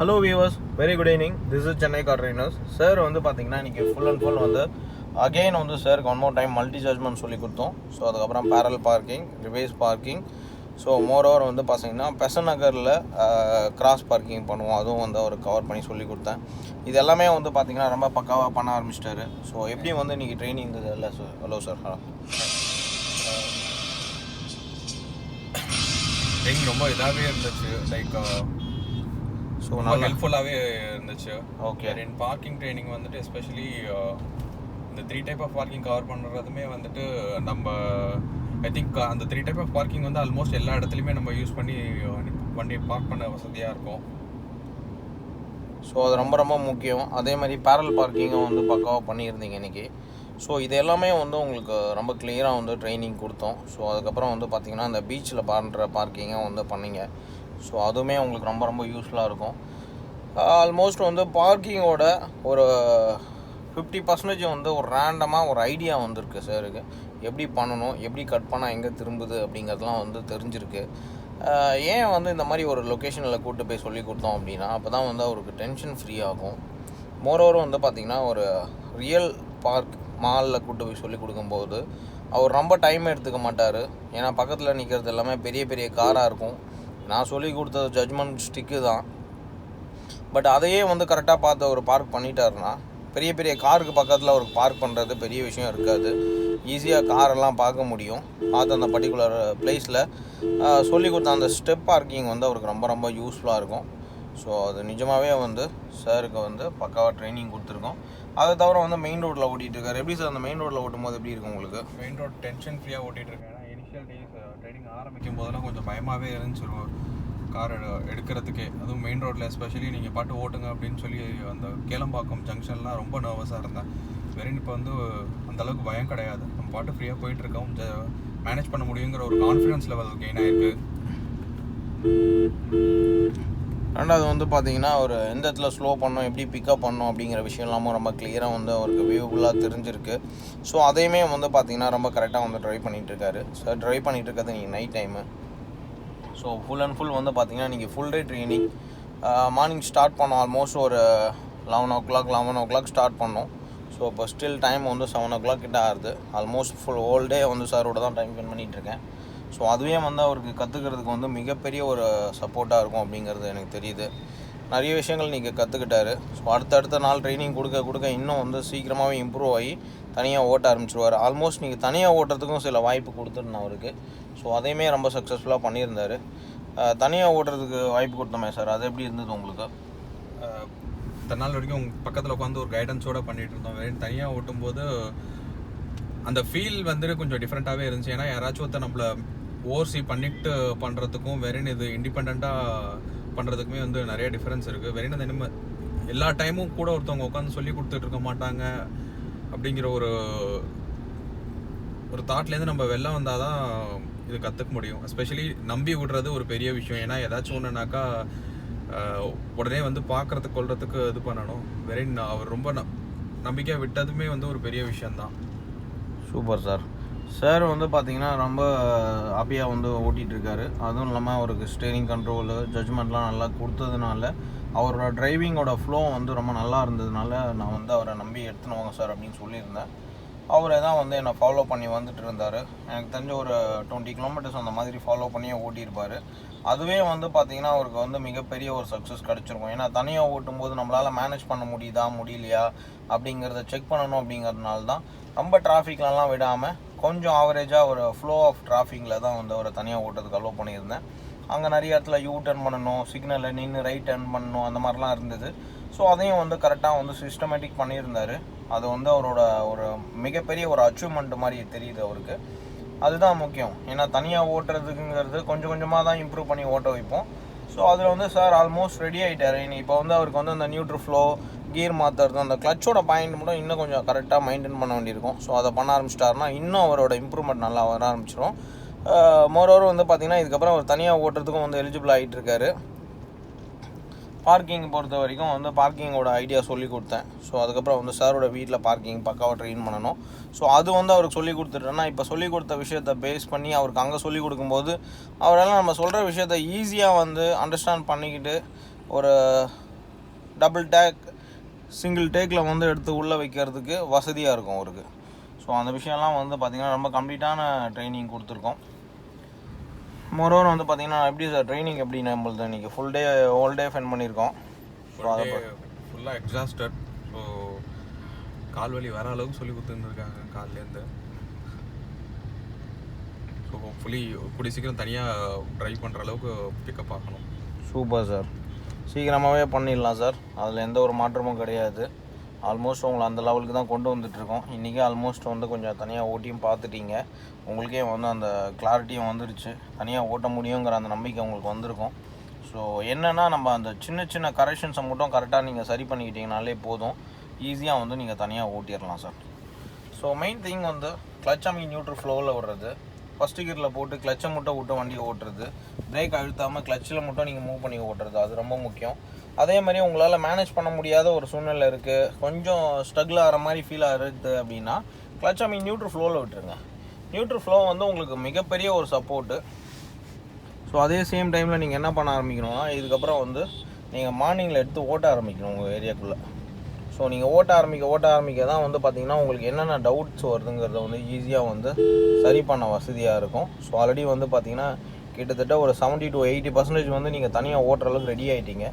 Hello viewers, very good evening. This is Chennai car trainers. Sir வந்து பாத்தீங்கன்னா இன்னைக்கு full and full வந்து again வந்து sir one more time multi judgment சொல்லி கொடுத்தோம். ஸோ அதுக்கப்புறம் parallel parking, reverse parking. So moreover வந்து பார்த்தீங்கன்னா பெசன் நகரில் கிராஸ் பார்க்கிங் பண்ணுவோம், அதுவும் வந்து அவர் கவர் பண்ணி சொல்லி கொடுத்தேன். இது எல்லாமே வந்து பார்த்தீங்கன்னா ரொம்ப பக்காவாக பண்ண ஆரம்பிச்சிட்டாரு. ஸோ எப்படி வந்து இன்றைக்கி ட்ரைனிங் இருந்தது இல்லை சார்? Hello sir. ட்ரைனிங் ரொம்ப இதாகவே இருந்துச்சு, லைக் ஸோ நல்லா ஹெல்ப்ஃபுல்லாகவே இருந்துச்சு. ஓகே. அண்ட் பார்க்கிங் ட்ரைனிங் வந்துட்டு எஸ்பெஷலி இந்த 3 டைப் ஆஃப் பார்க்கிங் கவர் பண்ணுறதுமே வந்துட்டு நம்ம ஐ திங்க் அந்த 3 டைப் ஆஃப் பார்க்கிங் வந்து ஆல்மோஸ்ட் எல்லா இடத்துலையுமே நம்ம யூஸ் பண்ணி வண்டியை பார்க் பண்ண வசதியாக இருக்கும். ஸோ அது ரொம்ப ரொம்ப முக்கியம். அதே மாதிரி பேரல் பார்க்கிங்கும் வந்து பக்காவாக பண்ணியிருந்தீங்க இன்றைக்கி. ஸோ இது எல்லாமே வந்து உங்களுக்கு ரொம்ப கிளியராக வந்து ட்ரைனிங் கொடுத்தோம். ஸோ அதுக்கப்புறம் வந்து பார்த்திங்கன்னா இந்த பீச்சில் பண்ணுற பார்க்கிங்கும் வந்து பண்ணிங்க. ஸோ அதுவுமே உங்களுக்கு ரொம்ப ரொம்ப யூஸ்ஃபுல்லாக இருக்கும். ஆல்மோஸ்ட் வந்து பார்க்கிங்கோட ஒரு 50% வந்து ஒரு ரேண்டமாக ஒரு ஐடியா வந்துருக்கு சாருக்கு. எப்படி பண்ணணும், எப்படி கட் பண்ணால் எங்கே திரும்புது அப்படிங்கிறதுலாம் வந்து தெரிஞ்சிருக்கு. ஏன் வந்து இந்த மாதிரி ஒரு லொக்கேஷனில் கூப்பிட்டு போய் சொல்லி கொடுத்தோம் அப்படின்னா, அப்போ தான் வந்து அவருக்கு டென்ஷன் ஃப்ரீ ஆகும். மோரோவர் வந்து பார்த்திங்கன்னா ஒரு ரியல் பார்க் மாலில் கூப்பிட்டு போய் சொல்லி கொடுக்கும்போது அவர் ரொம்ப டைம் எடுத்துக்க மாட்டார். ஏன்னா பக்கத்தில் நிற்கிறது எல்லாமே பெரிய பெரிய காராக இருக்கும். நான் சொல்லி கொடுத்தது ஜட்ஜ்மெண்ட் ஸ்டிக்கு தான். பட் அதையே வந்து கரெக்டாக பார்த்து அவர் பார்க் பண்ணிட்டாருன்னா, பெரிய பெரிய காருக்கு பக்கத்தில் அவருக்கு பார்க் பண்ணுறது பெரிய விஷயம் இருக்காது. ஈஸியாக காரெல்லாம் பார்க்க முடியும். பார்த்து அந்த பர்டிகுலர் பிளேஸில் சொல்லி கொடுத்த அந்த ஸ்டெப் பார்க்கிங் வந்து அவருக்கு ரொம்ப ரொம்ப யூஸ்ஃபுல்லாக இருக்கும். ஸோ அது நிஜமாகவே வந்து சாருக்கு வந்து பக்காவாக ட்ரைனிங் கொடுத்துருக்கோம். அதை தவிர வந்து மெயின் ரோட்டில் ஓட்டிகிட்டு இருக்காரு. எப்படி சார் அந்த மெயின் ரோட்டில் ஓட்டும் போது எப்படி இருக்கும் உங்களுக்கு? மெயின் ரோட் டென்ஷன் ஃப்ரீயாக ஓட்டிகிட்டு இருக்கேன். ஏன்னா இனிஷியல் டேஸ் ட்ரைனிங் ஆரம்பிக்கும் போதெல்லாம் கொஞ்சம் பயமாகவே இருந்துச்சு கார் எடுக்கிறதுக்கே. அதுவும் மெயின் ரோட்டில் எஸ்பெஷலி நீங்கள் பாட்டு ஓட்டுங்க அப்படின்னு சொல்லி அந்த கேளம்பாக்கம் ஜங்ஷன்லாம் ரொம்ப நர்வஸாக இருந்தேன். வெறும் இப்போ வந்து அந்தளவுக்கு பயம் கிடையாது. நம்ம பாட்டு ஃப்ரீயாக போயிட்டுருக்கோம், மேனேஜ் பண்ண முடியுங்கிற ஒரு கான்ஃபிடன்ஸ் லெவல் கெயின் ஆகிருக்கு. ரெண்டாவது வந்து பார்த்தீங்கன்னா ஒரு எந்த இடத்துல ஸ்லோ பண்ணோம், எப்படி பிக்கப் பண்ணோம் அப்படிங்கிற விஷயம்லாமும் ரொம்ப கிளியராக வந்து அவருக்கு வியூஃபுல்லாக தெரிஞ்சிருக்கு. ஸோ அதையுமே வந்து பார்த்திங்கன்னா ரொம்ப கரெக்டாக வந்து ட்ரைவ் பண்ணிகிட்ருக்காரு. சார் ட்ரைவ் பண்ணிகிட்டு இருக்கிறது நீங்கள் night time. So full and full வந்து பார்த்திங்கன்னா நீங்கள் full day training. Morning start பண்ணோம், ஆல்மோஸ்ட் ஒரு 11 o'clock ஸ்டார்ட் பண்ணோம். ஸோ இப்போ ஸ்டில் டைம் வந்து 7 o'clock கிட்ட ஆகுது. ஆல்மோஸ்ட் ஃபுல் ஹோல் டே வந்து சாரோட தான் டைம் ஸ்பெண்ட் பண்ணிகிட்ருக்கேன். ஸோ அதுவே வந்து அவருக்கு கற்றுக்கிறதுக்கு வந்து மிகப்பெரிய ஒரு சப்போர்ட்டாக இருக்கும் அப்படிங்கிறது எனக்கு தெரியுது. நிறைய விஷயங்கள் நீங்கள் கற்றுக்கிட்டாரு. ஸோ அடுத்தடுத்த நாள் ட்ரைனிங் கொடுக்க இன்னும் வந்து சீக்கிரமாகவே இம்ப்ரூவ் ஆகி தனியாக ஓட்ட ஆரம்பிச்சிருவார். ஆல்மோஸ்ட் நீங்கள் தனியாக ஓட்டுறதுக்கும் சில வாய்ப்பு கொடுத்துருந்தேன் அவருக்கு. ஸோ அதையுமே ரொம்ப சக்ஸஸ்ஃபுல்லாக பண்ணியிருந்தார். தனியாக ஓட்டுறதுக்கு வாய்ப்பு கொடுத்தோமே சார், அது எப்படி இருந்தது உங்களுக்கு? இத்தனை நாள் வரைக்கும் உங்கள் பக்கத்தில் உட்காந்து ஒரு கைடன்ஸோடு பண்ணிகிட்டு இருந்தோம். வேறு தனியாக ஓட்டும்போது அந்த ஃபீல் வந்துட்டு கொஞ்சம் டிஃப்ரெண்ட்டாகவே இருந்துச்சு. ஏன்னா யாராச்சும் ஒருத்தர் நம்மளை ஓவர்சி பண்ணிட்டு பண்ணுறதுக்கும் வெறும் இது இண்டிபெண்ட்டாக பண்ணுறதுக்குமே வந்து நிறைய டிஃப்ரென்ஸ் இருக்குது. வெறும் அந்த நம்ம எல்லா டைமும் கூட ஒருத்தவங்க உட்காந்து சொல்லி கொடுத்துட்டு இருக்க மாட்டாங்க அப்படிங்கிற ஒரு தாட்லேருந்து நம்ம வெளில வந்தால் தான் இது கற்றுக்க முடியும். எஸ்பெஷலி நம்பி விடுறது ஒரு பெரிய விஷயம். ஏன்னா ஏதாச்சும் ஒன்றுனாக்கா உடனே வந்து பார்க்குறதுக்கு கொள்றதுக்கு இது பண்ணணும். வெறும் அவர் ரொம்ப நம்பிக்கையாக விட்டதுமே வந்து ஒரு பெரிய விஷயந்தான். Super sir. சார் வந்து பார்த்திங்கன்னா ரொம்ப ஹாப்பியாக வந்து ஓட்டிகிட்ருக்காரு. அதுவும் இல்லாமல் அவருக்கு ஸ்டேரிங் கண்ட்ரோலு, ஜட்ஜ்மெண்ட்லாம் நல்லா கொடுத்ததுனால அவரோட டிரைவிங்கோட ஃப்ளோ வந்து ரொம்ப நல்லா இருந்ததுனால நான் வந்து அவரை நம்பி எடுத்துன்னு வாங்க சார் அப்படின்னு சொல்லியிருந்தேன். அவரே தான் வந்து என்னை ஃபாலோ பண்ணி வந்துட்டு இருந்தார். எனக்கு தெரிஞ்ச ஒரு 20 kilometers அந்த மாதிரி ஃபாலோ பண்ணியே ஓட்டியிருப்பார். அதுவே வந்து பார்த்திங்கன்னா அவருக்கு வந்து மிகப்பெரிய ஒரு சக்ஸஸ் கிடச்சிருக்கும். ஏன்னா தனியாக ஓட்டும்போது நம்மளால் மேனேஜ் பண்ண முடியலையா அப்படிங்கிறத செக் பண்ணணும். அப்படிங்கிறதுனால தான் ரொம்ப டிராஃபிக்லலாம் விடாமல் கொஞ்சம் ஆவரேஜாக ஒரு ஃப்ளோ ஆஃப் டிராஃபிக்கில் தான் வந்து அவரை தனியாக ஓட்டுறதுக்கு அலோவ் பண்ணியிருந்தேன். அங்கே நிறைய இடத்துல யூ டர்ன் பண்ணணும், சிக்னலில் நின்று ரைட் டர்ன் பண்ணணும், அந்த மாதிரிலாம் இருந்தது. ஸோ அதையும் வந்து கரெக்டாக வந்து சிஸ்டமேட்டிக் பண்ணியிருந்தார். அது வந்து அவரோட ஒரு மிகப்பெரிய ஒரு அச்சீவ்மெண்ட் மாதிரி தெரியுது அவருக்கு. அதுதான் முக்கியம். ஏன்னா தனியாக ஓட்டுறதுக்குங்கிறது கொஞ்சம் கொஞ்சமாக தான் இம்ப்ரூவ் பண்ணி ஓட்ட வைப்போம். ஸோ அதில் வந்து சார் ஆல்மோஸ்ட் ரெடி ஆகிட்டார். இப்போ வந்து அவருக்கு வந்து அந்த நியூட்ரல் ஃப்ளோ, கியர் மாற்றுறது, அந்த கிளச்சோட பாயிண்ட் மட்டும் இன்னும் கொஞ்சம் கரெக்டாக மெயின்டைன் பண்ண வேண்டியிருக்கும். ஸோ அதை பண்ண ஆரம்பிச்சிட்டாருன்னா இன்னும் அவரோட இம்ப்ரூவ்மெண்ட் நல்லா வர ஆரம்பிச்சிடும். மோரோவர் வந்து பார்த்திங்கன்னா இதுக்கப்புறம் அவர் தனியாக ஓட்டுறதுக்கும் வந்து எலிஜிபிள் ஆகிட்டு இருக்காரு. பார்க்கிங் பொறுத்த வரைக்கும் வந்து பார்க்கிங்கோட ஐடியா சொல்லி கொடுத்தேன். ஸோ அதுக்கப்புறம் வந்து சாரோட வீட்டில் பார்க்கிங் பக்காவாக ட்ரெயின் பண்ணணும். ஸோ அது வந்து அவருக்கு சொல்லி கொடுத்துட்டேன்னா இப்போ சொல்லி கொடுத்த விஷயத்தை பேஸ் பண்ணி அவருக்கு அங்கே சொல்லி கொடுக்கும்போது அவரால் நம்ம சொல்கிற விஷயத்த ஈஸியாக வந்து அண்டர்ஸ்டாண்ட் பண்ணிக்கிட்டு ஒரு டபுள் டேக் சிங்கிள் டேக்கில் வந்து எடுத்து உள்ளே வைக்கிறதுக்கு வசதியாக இருக்கும் அவருக்கு. ஸோ அந்த விஷயம்லாம் வந்து பார்த்திங்கன்னா ரொம்ப கம்ப்ளீட்டான ட்ரைனிங் கொடுத்துருக்கோம். மொரோவர் வந்து பார்த்திங்கன்னா எப்படி சார் ட்ரைனிங் எப்படி நம்மளுது இன்றைக்கி ஹோல் டே ஃபென் பண்ணியிருக்கோம். ஸோ அதை ஃபுல்லாக எக்ஸாஸ்டட். ஸோ கால் வலி வர அளவுக்கு சொல்லி கொடுத்துருந்துருக்காங்க கால்லேருந்து. ஸோ ஹோப்ஃபுல்லி கூடிய சீக்கிரம் தனியாக ட்ரைவ் பண்ணுற அளவுக்கு பிக்கப் ஆகணும். சூப்பர் சார், சீக்கிரமாகவே பண்ணிடலாம் சார், அதில் எந்த ஒரு மாற்றமும் கிடையாது. ஆல்மோஸ்ட் உங்களை அந்த லெவலுக்கு தான் கொண்டு வந்துட்டுருக்கோம். இன்றைக்கி ஆல்மோஸ்ட் வந்து கொஞ்சம் தனியாக ஓட்டியும் பார்த்துட்டீங்க, உங்களுக்கே வந்து அந்த கிளாரிட்டியும் வந்துடுச்சு, தனியாக ஓட்ட முடியுங்கிற அந்த நம்பிக்கை உங்களுக்கு வந்திருக்கும். ஸோ என்னென்னா நம்ம அந்த சின்ன சின்ன கரெக்ஷன்ஸை மட்டும் கரெக்டாக நீங்கள் சரி பண்ணிக்கிட்டீங்கனாலே போதும், ஈஸியாக வந்து நீங்கள் தனியாக ஓட்டிடலாம் சார். ஸோ மெயின் திங் வந்து கிளச் அம்மி நியூட்ரல் ஃப்ளோவில் விடுறது, ஃபஸ்ட்டு கியரில் போட்டு கிளச்சை மட்டும் விட்டு வண்டியை ஓட்டுறது, பிரேக் அழுத்தாமல் கிளச்சில் மட்டும் நீங்கள் மூவ் பண்ணி ஓட்டுறது, அது ரொம்ப முக்கியம். அதே மாதிரி உங்களால் மேனேஜ் பண்ண முடியாத ஒரு சூழ்நிலை இருக்குது, கொஞ்சம் ஸ்ட்ரகிள் ஆகிற மாதிரி ஃபீல் ஆகுது அப்படின்னா கிளச் அம்மி நியூட்ரல் ஃப்ளோவில் விட்டுருங்க. நியூட்ரல் ஃப்ளோ வந்து உங்களுக்கு மிகப்பெரிய ஒரு சப்போர்ட்டு. ஸோ அதே சேம் டைமில் நீங்கள் என்ன பண்ண ஆரம்பிக்கணும்னா, இதுக்கப்புறம் வந்து நீங்கள் மார்னிங்கில் எடுத்து ஓட்ட ஆரம்பிக்கணும் உங்கள் ஏரியாக்குள்ளே. ஸோ நீங்கள் ஓட்ட ஆரம்பிக்க தான் வந்து பார்த்திங்கன்னா உங்களுக்கு என்னென்ன டவுட்ஸ் வருதுங்கிறத வந்து ஈஸியாக வந்து சரி பண்ண வசதியாக இருக்கும். ஸோ ஆல்ரெடி வந்து பார்த்திங்கன்னா கிட்டத்தட்ட ஒரு 70 to 80% வந்து நீங்கள் தனியாக ஓட்டுற அளவுக்கு ரெடி ஆகிட்டீங்க.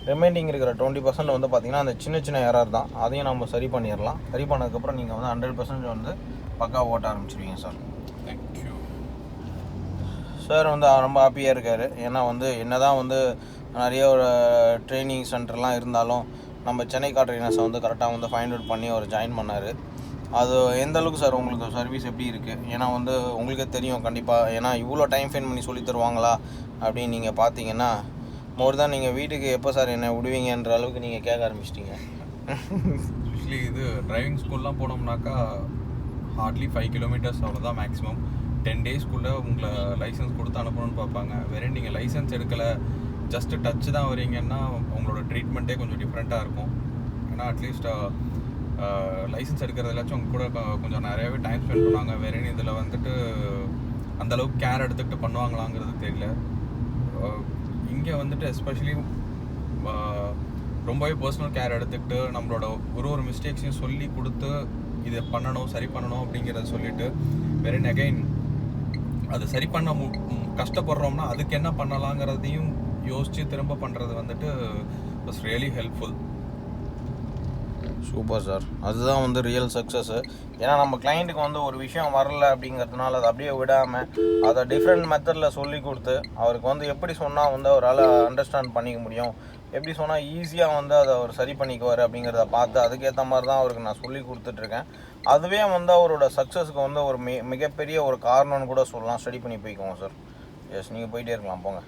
ரிமைனிங் இருக்கிற 20% வந்து பார்த்திங்கன்னா அந்த சின்ன சின்ன எரர் தான், அதையும் நம்ம சரி பண்ணிடலாம். சரி பண்ணதுக்கப்புறம் நீங்கள் வந்து 100% வந்து பக்கா ஓட்ட ஆரம்பிச்சிருவீங்க சார். Thank you sir. வந்து ரொம்ப ஹாப்பியாக இருக்கார். ஏன்னா வந்து என்ன தான் வந்து நிறைய ஒரு ட்ரைனிங் சென்டர்லாம் இருந்தாலும் நம்ம சென்னை கார் ட்ரைனர்ஸை வந்து கரெக்டாக வந்து ஃபைண்ட் அவுட் பண்ணி அவர் ஜாயின் பண்ணார். அது எந்த அளவுக்கு சார் உங்களுக்கு சர்வீஸ் எப்படி இருக்குது? ஏன்னா வந்து உங்களுக்கே தெரியும் கண்டிப்பாக, ஏன்னா இவ்வளோ டைம் ஸ்பெண்ட் பண்ணி சொல்லி தருவாங்களா அப்படின்னு நீங்கள் பார்த்தீங்கன்னா மோர் தான் நீங்கள் வீட்டுக்கு எப்போ சார் என்ன விடுவீங்கன்ற அளவுக்கு நீங்கள் கேட்க ஆரம்பிச்சிட்டிங்க. ஆக்சுவலி இது டிரைவிங் ஸ்கூல்லாம் போனோம்னாக்கா ஹார்ட்லி 5 கிலோமீட்டர்ஸ் அவ்வளோதான் மேக்ஸிமம். 10 டேஸ்க்குள்ளே உங்களை லைசன்ஸ் கொடுத்து அனுப்பணும்னு பார்ப்பாங்க. வேறு நீங்கள் லைசன்ஸ் எடுக்கலை, ஜஸ்ட்டு டச்சு தான் வரீங்கன்னா உங்களோட ட்ரீட்மெண்ட்டே கொஞ்சம் டிஃப்ரெண்ட்டாக இருக்கும். ஏன்னா அட்லீஸ்ட் லைசன்ஸ் எடுக்கிறதுலாச்சும் அவங்க கூட கொஞ்சம் நிறையாவே டைம் ஸ்பெண்ட் பண்ணுவாங்க. வேறு இதில் வந்துட்டு அந்தளவுக்கு கேர் எடுத்துக்கிட்டு பண்ணுவாங்களாங்கிறது தெரியல. இங்கே வந்துட்டு எஸ்பெஷலி ரொம்பவே பர்சனல் கேர் எடுத்துக்கிட்டு நம்மளோட ஒரு மிஸ்டேக்ஸையும் சொல்லி கொடுத்து இதை பண்ணணும் சரி பண்ணணும் அப்படிங்கிறத சொல்லிவிட்டு வேறு அகைன் அதை சரி பண்ண கஷ்டப்படுறோம்னா அதுக்கு என்ன பண்ணலாங்கிறதையும் யோசித்து திரும்ப பண்ணுறது வந்துட்டு was really helpful. Super sir, அதுதான் வந்து ரியல் சக்ஸஸ்ஸு. ஏன்னா நம்ம கிளைண்ட்டுக்கு வந்து ஒரு விஷயம் வரல அப்படிங்கிறதுனால அதை அப்படியே விடாமல் அதை டிஃப்ரெண்ட் மெத்தடில் சொல்லி கொடுத்து அவருக்கு வந்து எப்படி சொன்னால் வந்து அவரால் அண்டர்ஸ்டாண்ட் பண்ணிக்க முடியும், எப்படி சொன்னால் ஈஸியாக வந்து அதை அவர் சரி பண்ணிக்குவார் அப்படிங்கிறத பார்த்து அதுக்கேற்ற மாதிரி தான் அவருக்கு நான் சொல்லி கொடுத்துட்ருக்கேன். அதுவே வந்து அவரோட சக்ஸஸுக்கு வந்து ஒரு மிகப்பெரிய ஒரு காரணம்னு கூட சொல்லலாம். ஸ்டடி பண்ணி போய்க்கோங்க சார். எஸ், நீங்கள் போயிட்டே இருக்கலாம், போங்க.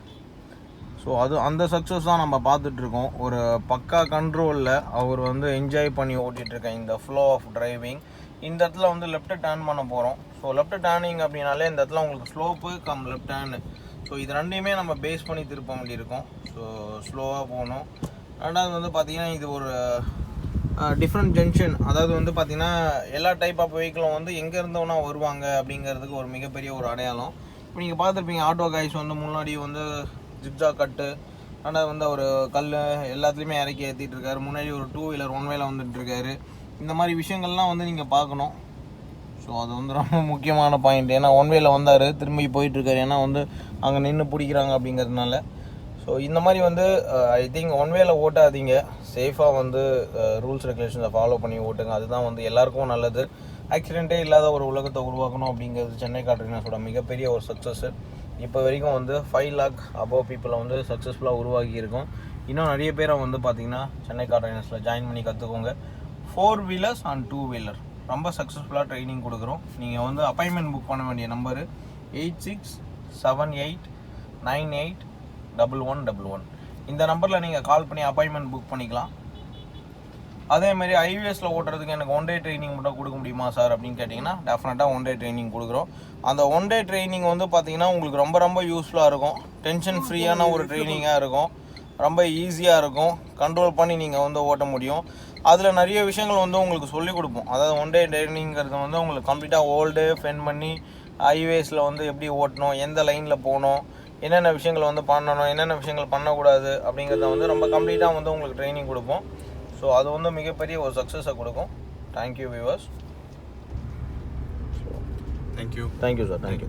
ஸோ அந்த சக்ஸஸ் தான் நம்ம பார்த்துட்ருக்கோம். ஒரு பக்கா கண்ட்ரோலில் அவர் வந்து என்ஜாய் பண்ணி ஓட்டிகிட்ருக்கேன் இந்த ஃப்ளோ ஆஃப் டிரைவிங். இந்த இடத்துல வந்து லெஃப்ட்டு டேர்ன் பண்ண போகிறோம். ஸோ லெஃப்ட்டு டேர்னிங் அப்படின்னாலே இந்த இடத்துல உங்களுக்கு slope come left hand, so இது ரெண்டையுமே நம்ம பேஸ் பண்ணி திருப்ப வேண்டியிருக்கோம். ஸோ ஸ்லோவாக போகணும். ரெண்டாவது வந்து பார்த்திங்கன்னா இது ஒரு டிஃப்ரெண்ட் ஜங்ஷன், அதாவது வந்து பார்த்திங்கன்னா எல்லா டைப் ஆஃப் வெஹிக்கிளும் வந்து எங்கே இருந்தவனா வருவாங்க அப்படிங்கிறதுக்கு ஒரு மிகப்பெரிய ஒரு அடையாளம். இப்போ நீங்கள் பார்த்துருப்பீங்க ஆட்டோ கைஸ் வந்து முன்னாடி வந்து ஜிக்ஜா கட்டு, ஆனால் வந்து ஒரு கல் எல்லாத்துலேயுமே இறக்கி ஏற்றிட்டு இருக்காரு. முன்னாடி ஒரு 2 வீலர் 1 வேல வந்துட்டுருக்காரு. இந்த மாதிரி விஷயங்கள்லாம் வந்து நீங்கள் பார்க்கணும். ஸோ அது வந்து ரொம்ப முக்கியமான பாயிண்ட். ஏன்னா 1 வேல வந்தார், திரும்பி போயிட்டுருக்காரு, ஏன்னா வந்து அங்கே நின்று பிடிக்கிறாங்க அப்படிங்கிறதுனால. ஸோ இந்த மாதிரி வந்து ஐ திங்க் 1 வேல ஓட்டாதீங்க, சேஃபாக வந்து ரூல்ஸ் ரெகுலேஷன்ஸை ஃபாலோ பண்ணி ஓட்டுங்க. அதுதான் வந்து எல்லாருக்கும் நல்லது. ஆக்சிடென்ட்டே இல்லாத ஒரு உலகத்தை உருவாக்கணும் அப்படிங்கிறது சென்னை கார் ட்ரைனர்ஸோட மிகப்பெரிய ஒரு சக்ஸஸ்ஸு. இப்போ வரைக்கும் வந்து 5 lakh அபோவ் பீப்புளை வந்து சக்ஸஸ்ஃபுல்லாக உருவாக்கியிருக்கோம். இன்னும் நிறைய பேரை வந்து பார்த்திங்கன்னா சென்னை கார் ட்ரைனர்ஸில் ஜாயின் பண்ணி கற்றுக்கோங்க. 4 வீலர்ஸ் அண்ட் 2 வீலர் ரொம்ப சக்ஸஸ்ஃபுல்லாக ட்ரைனிங் கொடுக்குறோம். நீங்கள் வந்து அப்பாயின்மெண்ட் புக் பண்ண வேண்டிய நம்பரு 8678981111. இந்த நம்பரில் நீங்கள் கால் பண்ணி அப்பாயின்மெண்ட் புக் பண்ணிக்கலாம். அதேமாதிரி ஹைவேஸில் ஓட்டுறதுக்கு எனக்கு 1 day ட்ரைனிங் மட்டும் கொடுக்க முடியுமா சார் அப்படின்னு கேட்டிங்கன்னா டெஃபினட்டாக 1 day ட்ரைனிங் கொடுக்குறோம். அந்த 1 day ட்ரைனிங் வந்து பார்த்திங்கன்னா உங்களுக்கு ரொம்ப ரொம்ப யூஸ்ஃபுல்லாக இருக்கும். டென்ஷன் ஃப்ரீயான ஒரு ட்ரைனிங்காக இருக்கும், ரொம்ப ஈஸியாக இருக்கும், கண்ட்ரோல் பண்ணி நீங்கள் வந்து ஓட்ட முடியும். அதில் நிறைய விஷயங்கள் வந்து உங்களுக்கு சொல்லிக் கொடுப்போம். அதாவது 1 day ட்ரைனிங்கிறது வந்து உங்களுக்கு கம்ப்ளீட்டாக ஹோல் டே ஸ்பெண்ட் பண்ணி ஹைவேஸில் வந்து எப்படி ஓட்டணும், எந்த லைனில் போகணும், என்னென்ன விஷயங்கள் வந்து பண்ணணும், என்னென்ன விஷயங்கள் பண்ணக்கூடாது அப்படிங்கிறத வந்து ரொம்ப கம்ப்ளீட்டாக வந்து உங்களுக்கு ட்ரைனிங் கொடுப்போம். ஸோ அது வந்து மிகப்பெரிய ஒரு சக்ஸஸை கொடுக்கும். Thank you viewers. Thank you thank you sir. Thank you.